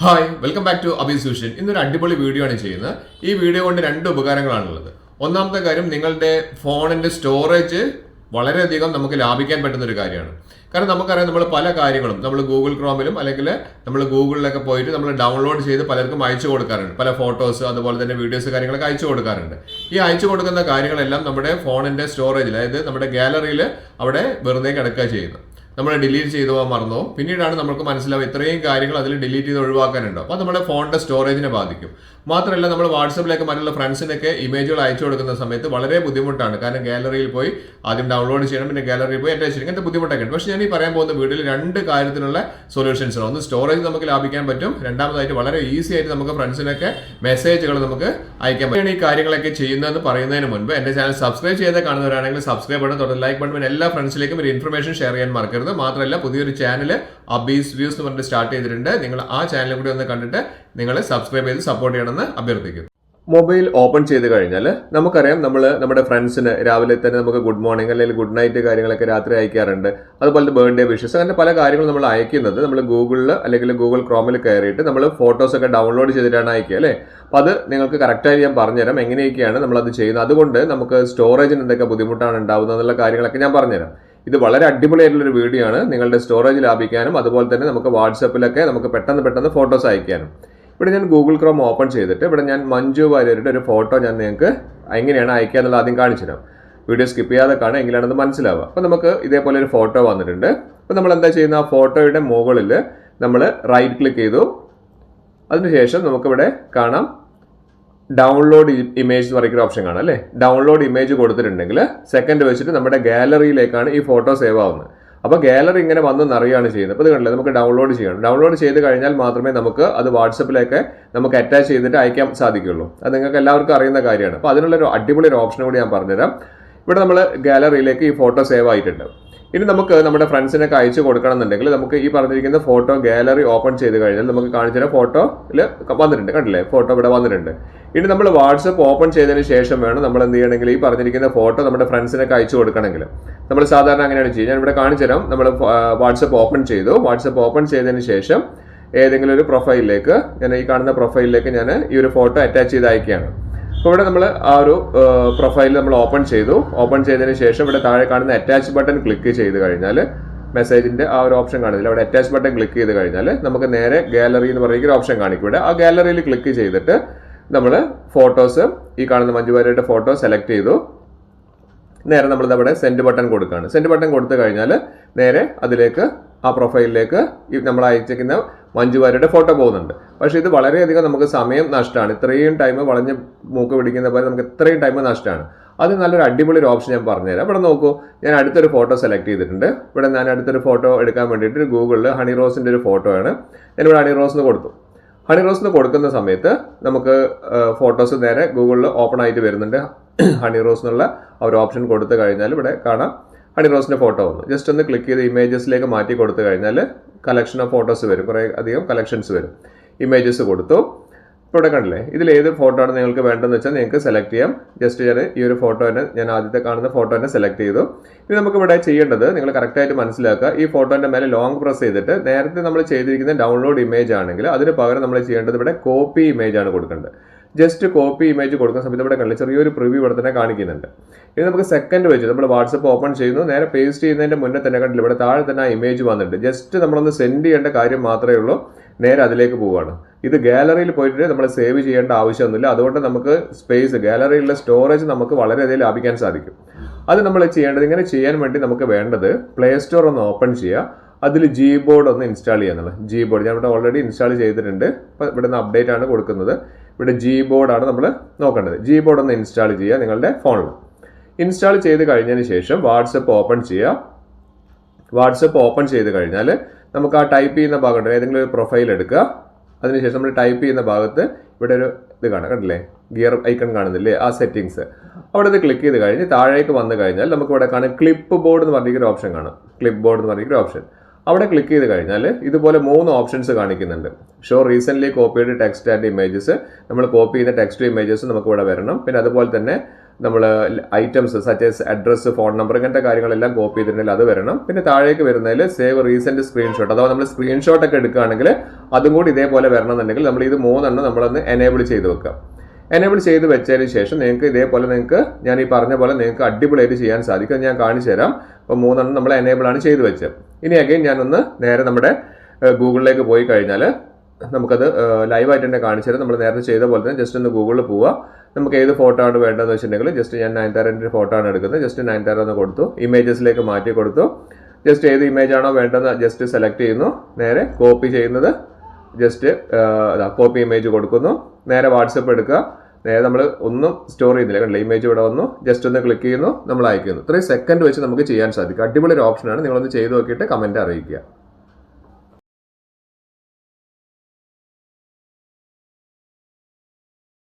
Hi welcome back to Abi solution. ഇന്നൊരു അടിപൊളി video ആണ് ചെയ്യുന്നത്. ഈ വീഡിയോ കൊണ്ട് രണ്ട് ഉപകാരങ്ങളാണുള്ളത്. ഒന്നാമത്തെ കാര്യം, നിങ്ങളുടെ ഫോണിന്റെ സ്റ്റോറേജ് വളരെയധികം നമുക്ക് ലാഭിക്കാൻ പറ്റുന്ന ഒരു കാര്യമാണ്. കാരണം നമുക്കറിയാം, നമ്മൾ പല കാര്യങ്ങളും നമ്മൾ ഗൂഗിൾ ക്രോമിലും അല്ലെങ്കിൽ നമ്മൾ ഗൂഗിളിലൊക്കെ പോയിട്ട് നമ്മൾ ഡൗൺലോഡ് ചെയ്ത് പലർക്കും അയച്ചു കൊടുക്കാറുണ്ട്. പല ഫോട്ടോസ് അതുപോലെ തന്നെ വീഡിയോസ് കാര്യങ്ങളൊക്കെ അയച്ചു കൊടുക്കാറുണ്ട്. ഈ അയച്ചു കൊടുക്കുന്ന കാര്യങ്ങളെല്ലാം നമ്മുടെ ഫോണിന്റെ സ്റ്റോറേജിൽ, അതായത് നമ്മുടെ ഗാലറിയിൽ അവിടെ വെറുതെ കിടക്കുക ചെയ്യുന്നു. നമ്മൾ ഡിലീറ്റ് ചെയ്തു പോകാൻ മറന്നോ, പിന്നീടാണ് നമുക്ക് മനസ്സിലാവും ഇത്രയും കാര്യങ്ങൾ അതിൽ ഡിലീറ്റ് ചെയ്ത് ഒഴിവാക്കാനുണ്ടോ. അപ്പോൾ നമ്മുടെ ഫോണിന്റെ സ്റ്റോറേജിനെ ബാധിക്കും. മാത്രമല്ല, നമ്മൾ വാട്സപ്പിലേക്ക് മറ്റുള്ള ഫ്രണ്ട്സിനൊക്കെ ഇമേജുകൾ അയച്ചു കൊടുക്കുന്ന സമയത്ത് വളരെ ബുദ്ധിമുട്ടാണ്. കാരണം ഗാലറിയിൽ പോയി ആദ്യം ഡൗൺലോഡ് ചെയ്യണം, പിന്നെ ഗാലറിയിൽ പോയി അറ്റാച്ച് ചെയ്യണം. ഇങ്ങനത്തെ ബുദ്ധിമുട്ടൊക്കെ ഉണ്ട്. പക്ഷേ ഞാൻ ഈ പറയാൻ പോകുന്ന വീഡിയോയിൽ രണ്ട് കാര്യത്തിലുള്ള സൊല്യൂഷൻസ് ആണ്. ഒന്ന്, സ്റ്റോറേജ് നമുക്ക് ലാഭിക്കാൻ പറ്റും. രണ്ടാമതായിട്ട് വളരെ ഈസി ആയിട്ട് നമുക്ക് ഫ്രണ്ട്സിനൊക്കെ മെസ്സേജുകൾ നമുക്ക് അയക്കാൻ പറ്റും. ഈ കാര്യങ്ങളൊക്കെ ചെയ്യുന്നതെന്ന് പറയുന്നതിന് മുൻപ് എന്റെ ചാനൽ സബ്സ്ക്രൈബ് ചെയ്ത് കാണുന്നവരാണെങ്കിൽ സബ്സ്ക്രൈബ് ചെയ്യണം, തുടർന്ന് ലൈക്ക് ബട്ടൺ, എല്ലാ ഫ്രണ്ട്സിലേക്കും ഒരു ഇൻഫർമേഷൻ ഷെയർ ചെയ്യാൻ മറക്കരുത്. മാത്രമല്ല, പുതിയൊരു ചാനൽ അബീസ് വ്യൂസ് എന്ന് പറഞ്ഞിട്ട് സ്റ്റാർട്ട് ചെയ്തിട്ടുണ്ട്. നിങ്ങൾ ആ ചാനൽ കൂടി ഒന്ന് കണ്ടിട്ട് നിങ്ങൾ സബ്സ്ക്രൈബ് ചെയ്ത് സപ്പോർട്ട് ചെയ്യണമെന്ന് അഭ്യർത്ഥിക്കുന്നു. മൊബൈൽ ഓപ്പൺ ചെയ്ത് കഴിഞ്ഞാൽ നമുക്കറിയാം, നമ്മൾ നമ്മുടെ ഫ്രണ്ട്സിന് രാവിലെ തന്നെ നമുക്ക് ഗുഡ് മോർണിംഗ് അല്ലെങ്കിൽ ഗുഡ് നൈറ്റ് കാര്യങ്ങളൊക്കെ രാത്രി അയക്കാറുണ്ട്. അതുപോലെ ബർത്ത്ഡേ വിഷസ്, അങ്ങനെ പല കാര്യങ്ങളും നമ്മൾ അയക്കുന്നത് നമ്മൾ ഗൂഗിളിൽ അല്ലെങ്കിൽ ഗൂഗിൾ ക്രോമിൽ കയറിയിട്ട് നമ്മൾ ഫോട്ടോസ് ഒക്കെ ഡൗൺലോഡ് ചെയ്തിട്ടാണ് അയക്കുക, അല്ലേ? അപ്പോൾ അത് നിങ്ങൾക്ക് കറക്റ്റായി ഞാൻ പറഞ്ഞുതരാം എങ്ങനെയൊക്കെയാണ് നമ്മളത് ചെയ്യുന്നത്. അതുകൊണ്ട് നമുക്ക് സ്റ്റോറേജിന് എന്തൊക്കെ ബുദ്ധിമുട്ടാണ് ഉണ്ടാവുന്നത് എന്നുള്ള കാര്യങ്ങളൊക്കെ ഞാൻ പറഞ്ഞുതരാം. ഇത് വളരെ അടിപൊളിയായിട്ടുള്ളൊരു വീഡിയോ ആണ്, നിങ്ങളുടെ സ്റ്റോറേജ് ലാഭിക്കാനും അതുപോലെ തന്നെ നമുക്ക് വാട്സപ്പിലൊക്കെ നമുക്ക് പെട്ടെന്ന് ഫോട്ടോസ് അയക്കാനും. ഇവിടെ ഞാൻ ഗൂഗിൾ ക്രോം ഓപ്പൺ ചെയ്തിട്ട് ഇവിടെ ഞാൻ മഞ്ജു വാര്യരുടെ ഒരു ഫോട്ടോ ഞാൻ നിങ്ങൾക്ക് എങ്ങനെയാണ് അയക്കുക എന്നുള്ളത് ആദ്യം കാണിച്ചു തരാം. വീഡിയോ സ്കിപ്പ് ചെയ്യാതെ കാണാം, എങ്കിലാണെന്ന് മനസ്സിലാവുക. അപ്പോൾ നമുക്ക് ഇതേപോലെ ഒരു ഫോട്ടോ വന്നിട്ടുണ്ട്. അപ്പോൾ നമ്മൾ എന്താ ചെയ്യുന്ന, ആ ഫോട്ടോയുടെ മുകളിൽ നമ്മൾ റൈറ്റ് ക്ലിക്ക് ചെയ്തു. അതിനുശേഷം നമുക്കിവിടെ കാണാം ഡൗൺലോഡ് ഇമേജ് എന്ന് പറയുന്ന ഓപ്ഷൻ കാണാം, അല്ലേ? ഡൗൺലോഡ് ഇമേജ് കൊടുത്തിട്ടുണ്ടെങ്കിൽ സെക്കൻഡ് വെച്ചിട്ട് നമ്മുടെ ഗാലറിയിലേക്കാണ് ഈ ഫോട്ടോ സേവ് ആവുന്നത്. അപ്പോൾ ഗാലറി ഇങ്ങനെ വന്നെന്ന് അറിയാണ് ചെയ്യുന്നത്. അപ്പോൾ ഇത് കണ്ടില്ലേ, നമുക്ക് ഡൗൺലോഡ് ചെയ്യണം. ഡൗൺലോഡ് ചെയ്ത് കഴിഞ്ഞാൽ മാത്രമേ നമുക്ക് അത് വാട്സപ്പിലേക്ക് നമുക്ക് അറ്റാച്ച് ചെയ്തിട്ട് അയക്കാൻ സാധിക്കുള്ളൂ. അത് നിങ്ങൾക്ക് എല്ലാവർക്കും അറിയുന്ന കാര്യമാണ്. അപ്പോൾ അതിനുള്ളൊരു അടിപൊളി ഒരു ഓപ്ഷൻ കൂടി ഞാൻ പറഞ്ഞുതരാം. ഇവിടെ നമ്മൾ ഗാലറിയിലേക്ക് ഈ ഫോട്ടോ സേവ് ആയിട്ടുണ്ട്. ഇനി നമുക്ക് നമ്മുടെ ഫ്രണ്ട്സിനൊക്കെ അയച്ചു കൊടുക്കണം എന്നുണ്ടെങ്കിൽ നമുക്ക് ഈ പറഞ്ഞിരിക്കുന്ന ഫോട്ടോ ഗാലറി ഓപ്പൺ ചെയ്ത് കഴിഞ്ഞാൽ നമുക്ക് കാണിച്ചു ഫോട്ടോയിൽ വന്നിട്ടുണ്ട്, കണ്ടില്ലേ? ഫോട്ടോ ഇവിടെ വന്നിട്ടുണ്ട്. ഇനി നമ്മൾ വാട്സപ്പ് ഓപ്പൺ ചെയ്തതിന് ശേഷം വേണം നമ്മൾ എന്ത് ചെയ്യണമെങ്കിൽ ഈ പറഞ്ഞിരിക്കുന്ന ഫോട്ടോ നമ്മുടെ ഫ്രണ്ട്സിനൊക്കെ അയച്ചു കൊടുക്കണമെങ്കിൽ നമ്മൾ സാധാരണ അങ്ങനെയാണ് ചെയ്യുക. ഞാൻ ഇവിടെ കാണിച്ചു തരാം. നമ്മൾ വാട്സപ്പ് ഓപ്പൺ ചെയ്തു. വാട്സപ്പ് ഓപ്പൺ ചെയ്തതിന് ശേഷം ഏതെങ്കിലും ഒരു പ്രൊഫൈലിലേക്ക്, ഞാൻ ഈ കാണുന്ന പ്രൊഫൈലിലേക്ക് ഞാൻ ഈ ഒരു ഫോട്ടോ അറ്റാച്ച് ചെയ്ത് അയക്കുകയാണ്. അപ്പോൾ ഇവിടെ നമ്മൾ ആ ഒരു പ്രൊഫൈൽ നമ്മൾ ഓപ്പൺ ചെയ്തു. ഓപ്പൺ ചെയ്തതിന് ശേഷം ഇവിടെ താഴെ കാണുന്ന അറ്റാച്ച് ബട്ടൺ ക്ലിക്ക് ചെയ്ത് കഴിഞ്ഞാൽ മെസ്സേജിന്റെ ആ ഒരു ഓപ്ഷൻ കാണുന്നില്ല, അവിടെ അറ്റാച്ച് ബട്ടൺ ക്ലിക്ക് ചെയ്ത് കഴിഞ്ഞാൽ നമുക്ക് നേരെ ഗാലറി എന്ന് പറയുന്ന ഒരു ഓപ്ഷൻ കാണിക്കും. ഇവിടെ ആ ഗാലറിയിൽ ക്ലിക്ക് ചെയ്തിട്ട് നമ്മൾ ഫോട്ടോസ്, ഈ കാണുന്ന മഞ്ജു വാര്യരുടെ ഫോട്ടോ സെലക്ട് ചെയ്തു. നേരെ നമ്മൾ അവിടെ സെൻഡ് ബട്ടൺ കൊടുക്കുകയാണ്. സെൻഡ് ബട്ടൺ കൊടുത്തു കഴിഞ്ഞാൽ നേരെ അതിലേക്ക് ആ പ്രൊഫൈലിലേക്ക് ഈ നമ്മൾ അയച്ചിരിക്കുന്ന മഞ്ജു വാര്യരുടെ ഫോട്ടോ പോകുന്നുണ്ട്. പക്ഷേ ഇത് വളരെയധികം നമുക്ക് സമയം നഷ്ടമാണ്. ഇത്രയും ടൈം വളഞ്ഞ് മൂക്ക് പിടിക്കുന്ന പോലെ നമുക്ക് ഇത്രയും ടൈം നഷ്ടമാണ്. അത് നല്ലൊരു അടിപൊളി ഒരു ഓപ്ഷൻ ഞാൻ പറഞ്ഞുതരാം. ഇവിടെ നോക്കൂ, ഞാൻ അടുത്തൊരു ഫോട്ടോ സെലക്ട് ചെയ്തിട്ടുണ്ട്. ഇവിടെ ഞാൻ അടുത്തൊരു ഫോട്ടോ എടുക്കാൻ വേണ്ടിയിട്ട് ഗൂഗിളിൽ ഹണി റോസിൻ്റെ ഒരു ഫോട്ടോ ആണ്. ഞാനിവിടെ ഹണി റോസിന് കൊടുത്തു. ഹണി റോസിന് കൊടുക്കുന്ന സമയത്ത് നമുക്ക് ഫോട്ടോസ് നേരെ ഗൂഗിളിൽ ഓപ്പൺ ആയിട്ട് വരുന്നുണ്ട്. ഹണി റോസ് എന്നുള്ള ഒരു ഓപ്ഷൻ കൊടുത്തു കഴിഞ്ഞാൽ ഇവിടെ കാണാം ഹണി റോസിന്റെ ഫോട്ടോ വന്നു. ജസ്റ്റ് ഒന്ന് ക്ലിക്ക് ചെയ്ത് ഇമേജസിലേക്ക് മാറ്റി കൊടുത്തു കഴിഞ്ഞാൽ കളക്ഷൻ ഓഫ് ഫോട്ടോസ് വരും, കുറേ അധികം കളക്ഷൻസ് വരും. ഇമേജസ് കൊടുത്തു. ഇപ്പോൾ ഇവിടെ കണ്ടില്ലേ, ഇതിൽ ഏത് ഫോട്ടോ ആണ് നിങ്ങൾക്ക് വേണ്ടതെന്ന് വെച്ചാൽ നിങ്ങൾക്ക് സെലക്ട് ചെയ്യാം. ജസ്റ്റ് ഞാൻ ഈ ഒരു ഫോട്ടോ തന്നെ, ഞാൻ ആദ്യത്തെ കാണുന്ന ഫോട്ടോ തന്നെ സെലക്ട് ചെയ്തു. ഇനി നമുക്ക് ഇവിടെ ചെയ്യേണ്ടത്, നിങ്ങൾ കറക്റ്റായിട്ട് മനസ്സിലാക്കുക, ഈ ഫോട്ടോന്റെ മേലെ ലോങ് പ്രസ് ചെയ്തിട്ട് നേരത്തെ നമ്മൾ ചെയ്തിരിക്കുന്ന ഡൗൺലോഡ് ഇമേജ് ആണെങ്കിൽ അതിന് പകരം നമ്മൾ ചെയ്യേണ്ടത് ഇവിടെ കോപ്പി ഇമേജ് ആണ് കൊടുക്കേണ്ടത്. ജസ്റ്റ് കോപ്പി ഇമേജ് കൊടുക്കുന്ന സമയത്ത് ഇവിടെ കണ്ടില്ല, ചെറിയൊരു പ്രിവ്യൂ ഇവിടെ തന്നെ കാണിക്കുന്നുണ്ട്. ഇനി നമുക്ക് സെക്കൻഡ് വെച്ച് നമ്മൾ വാട്സപ്പ് ഓപ്പൺ ചെയ്യുന്നു. നേരെ പേസ്റ്റ് ചെയ്യുന്നതിന്റെ മുന്നേ തന്നെ കണ്ടില്ല, ഇവിടെ താഴെ തന്നെ ആ ഇമേജ് വന്നിട്ടുണ്ട്. ജസ്റ്റ് നമ്മളൊന്ന് സെൻഡ് ചെയ്യേണ്ട കാര്യം മാത്രമേ ഉള്ളൂ. നേരെ അതിലേക്ക് പോവുകയാണ്. ഇത് ഗാലറിയിൽ പോയിട്ട് നമ്മൾ സേവ് ചെയ്യേണ്ട ആവശ്യമൊന്നുമില്ല. അതുകൊണ്ട് നമുക്ക് സ്പേസ്, ഗാലറിയിലുള്ള സ്റ്റോറേജ് നമുക്ക് വളരെയധികം ലാഭിക്കാൻ സാധിക്കും. അത് നമ്മൾ ചെയ്യേണ്ടത്, ഇങ്ങനെ ചെയ്യാൻ വേണ്ടി നമുക്ക് വേണ്ടത് പ്ലേ സ്റ്റോർ ഒന്ന് ഓപ്പൺ ചെയ്യുക. അതിൽ Gboard ഒന്ന് ഇൻസ്റ്റാൾ ചെയ്യാന്നുള്ളത്. Gboard ഞാൻ ഇവിടെ ഓൾറെഡി ഇൻസ്റ്റാൾ ചെയ്തിട്ടുണ്ട്. അപ്പോൾ ഇവിടെ നിന്ന് അപ്ഡേറ്റ് ആണ് കൊടുക്കുന്നത്. ഇവിടെ Gboard ആണ് നമ്മൾ നോക്കേണ്ടത്. Gboard ഒന്ന് ഇൻസ്റ്റാൾ ചെയ്യുക നിങ്ങളുടെ ഫോണിൽ. ഇൻസ്റ്റാൾ ചെയ്ത് കഴിഞ്ഞതിന് ശേഷം വാട്സപ്പ് ഓപ്പൺ ചെയ്യുക. വാട്സപ്പ് ഓപ്പൺ ചെയ്ത് കഴിഞ്ഞാൽ നമുക്ക് ആ ടൈപ്പ് ചെയ്യുന്ന ഭാഗമുണ്ട്, ഏതെങ്കിലും ഒരു പ്രൊഫൈൽ എടുക്കുക. അതിനുശേഷം നമ്മൾ ടൈപ്പ് ചെയ്യുന്ന ഭാഗത്ത് ഇവിടെ ഒരു ഇത് കാണാം, കണ്ടില്ലേ? ഗിയർ ഐക്കൺ കാണുന്നില്ലേ? ആ സെറ്റിങ്സ് അവിടെ ഇത് ക്ലിക്ക് ചെയ്ത് കഴിഞ്ഞ് താഴേക്ക് വന്നു കഴിഞ്ഞാൽ നമുക്ക് ഇവിടെ കാണാം ക്ലിപ്പ് ബോർഡ് എന്ന് പറഞ്ഞൊരു ഓപ്ഷൻ കാണാം. ക്ലിപ്പ് ബോർഡ് എന്ന് പറഞ്ഞൊരു ഓപ്ഷൻ അവിടെ ക്ലിക്ക് ചെയ്ത് കഴിഞ്ഞാൽ ഇതുപോലെ 3 ഓപ്ഷൻസ് കാണിക്കുന്നുണ്ട്. Show recently copied text and images, നമ്മൾ കോപ്പി ചെയ്യുന്ന ടെക്സ്റ്റ് ഇമേജസ് നമുക്ക് ഇവിടെ വരണം. പിന്നെ അതുപോലെ തന്നെ നമ്മൾ ഐറ്റംസ് സച്ചേസ് അഡ്രസ്സ്, ഫോൺ നമ്പർ, ഇങ്ങനത്തെ കാര്യങ്ങളെല്ലാം കോപ്പി ചെയ്തിട്ടുണ്ടെങ്കിൽ അത് വരണം. പിന്നെ താഴേക്ക് വരുന്നതിൽ സേവ് റീസെന്റ് സ്ക്രീൻഷോട്ട്, അഥവാ നമ്മൾ സ്ക്രീൻഷോട്ട് ഒക്കെ എടുക്കുകയാണെങ്കിൽ അതും കൂടി ഇതേപോലെ വരണമെന്നുണ്ടെങ്കിൽ നമ്മൾ ഇത് 3 നമ്മളൊന്ന് എനേബിൾ ചെയ്ത് വെക്കാം. എനേബിൾ ചെയ്ത് വെച്ചതിന് ശേഷം നിങ്ങൾക്ക് ഇതേപോലെ ഞാൻ ഈ പറഞ്ഞ പോലെ നിങ്ങൾക്ക് അടിപൊളിയായിട്ട് ചെയ്യാൻ സാധിക്കും. അത് ഞാൻ കാണിച്ചു തരാം. അപ്പോൾ 3 നമ്മൾ എനേബിൾ ആണ് ചെയ്ത് വെച്ചത്. ഇനി അഗൈൻ ഞാനൊന്ന് നേരെ നമ്മുടെ ഗൂഗിളിലേക്ക് പോയി കഴിഞ്ഞാൽ നമുക്കത് ലൈവായിട്ട് തന്നെ കാണിച്ചു തരാം. നമ്മൾ നേരത്തെ ചെയ്ത പോലെ തന്നെ ജസ്റ്റ് ഒന്ന് ഗൂഗിളിൽ പോവുക. നമുക്ക് ഏത് ഫോട്ടോ ആണ് വേണ്ടതെന്ന് വെച്ചിട്ടുണ്ടെങ്കിൽ ജസ്റ്റ് ഞാൻ നയൻതാരൻ്റെ ഫോട്ടോ ആണ് എടുക്കുന്നത്. ജസ്റ്റ് നയൻതാര എന്ന് കൊടുത്തു, ഇമേജസിലേക്ക് മാറ്റി കൊടുത്തു. ജസ്റ്റ് ഏത് ഇമേജ് ആണോ വേണ്ടതെന്ന് ജസ്റ്റ് സെലക്ട് ചെയ്യുന്നു. നേരെ കോപ്പി ചെയ്യുന്നത് ജസ്റ്റ് കോപ്പി ഇമേജ് കൊടുക്കുന്നു. നേരെ വാട്സപ്പ് എടുക്കുക. നേരെ നമ്മൾ ഒന്നും സ്റ്റോർ ചെയ്യുന്നില്ല, കണ്ടില്ല, ഇമേജ് ഇവിടെ വന്നു. ജസ്റ്റ് ഒന്ന് ക്ലിക്ക് ചെയ്യുന്നു, നമ്മൾ അയക്കുന്നു. 3 സെക്കൻഡ് വെച്ച് നമുക്ക് ചെയ്യാൻ സാധിക്കും. അടിപൊളി ഒരു ഓപ്ഷനാണ്. നിങ്ങളൊന്ന് ചെയ്ത് നോക്കിയിട്ട് കമൻറ്റ് അറിയിക്കുക.